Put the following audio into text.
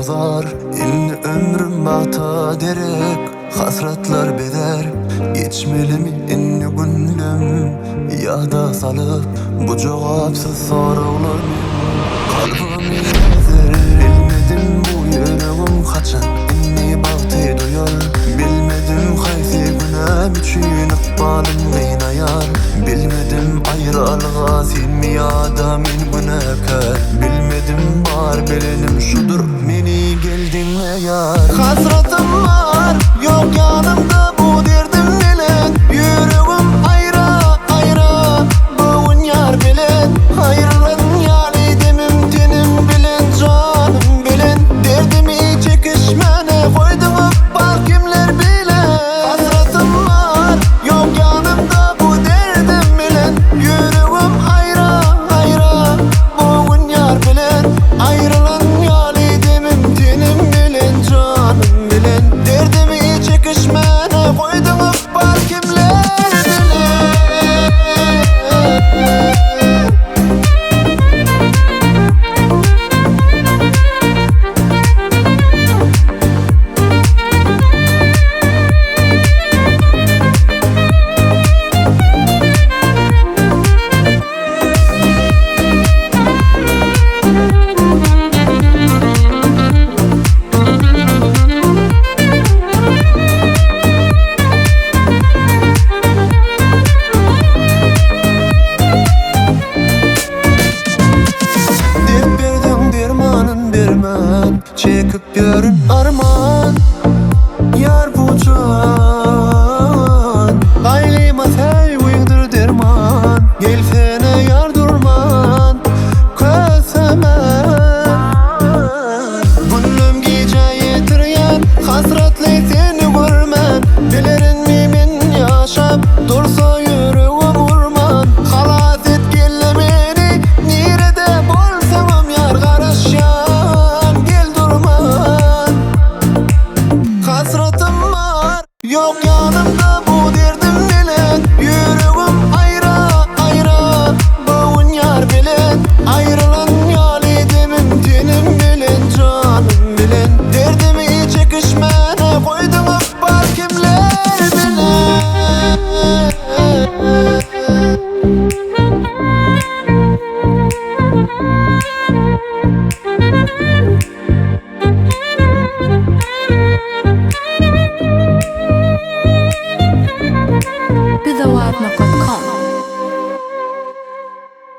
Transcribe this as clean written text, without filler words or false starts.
uzar. Inni ömrüm bata derek, hasratlar beder. Geçmeli mi inni günlüm yada salıp, bu cevapsız sorular kalbimi ezer. Bilmedim bu yüreğim kaçan inni bahtı duyar. Bilmedim kaysi günah üçün ıkbalım gıynayar. Bilmedim ayrılığa sen mi yada min günahkar. Bilmedim bar bilenim şudur meni geldin yar. Hasretim var yok yanımda bu derdim bilen. Yüreğim ayra ayra bugün yar bilen. Ayrılın yali demim tenim bilen, canım bilen. Derdimi çekişmene koydum bal kimler bilen. Hasretim var yok yanımda bu derdim bilen. Yüreğim ayra ayra bugün yar bilen. Ayrılın yali demim tenim bilen, canım bilen. Derdimi çekişmene koydum bal kimler bilen. Çekip yarın arman yar bu can. Gaylima sey uydur derman. Gelsene yar durman kösemen. Gönlüm gece yetiryen hasretle seni görmen. Dilerin mi men yaşap dursa yüreğim urman. Halas et gelle beni nerede bolsam yar karışyan. Hasretim var yok yanımda bu derdim bilen. Yüreğim ayra ayra bugün yar bilen. Ayrılın yali demim tenim bilen, canım bilen. Derdimi çekişmene koydum bal kimler bilen. بذواتنا.com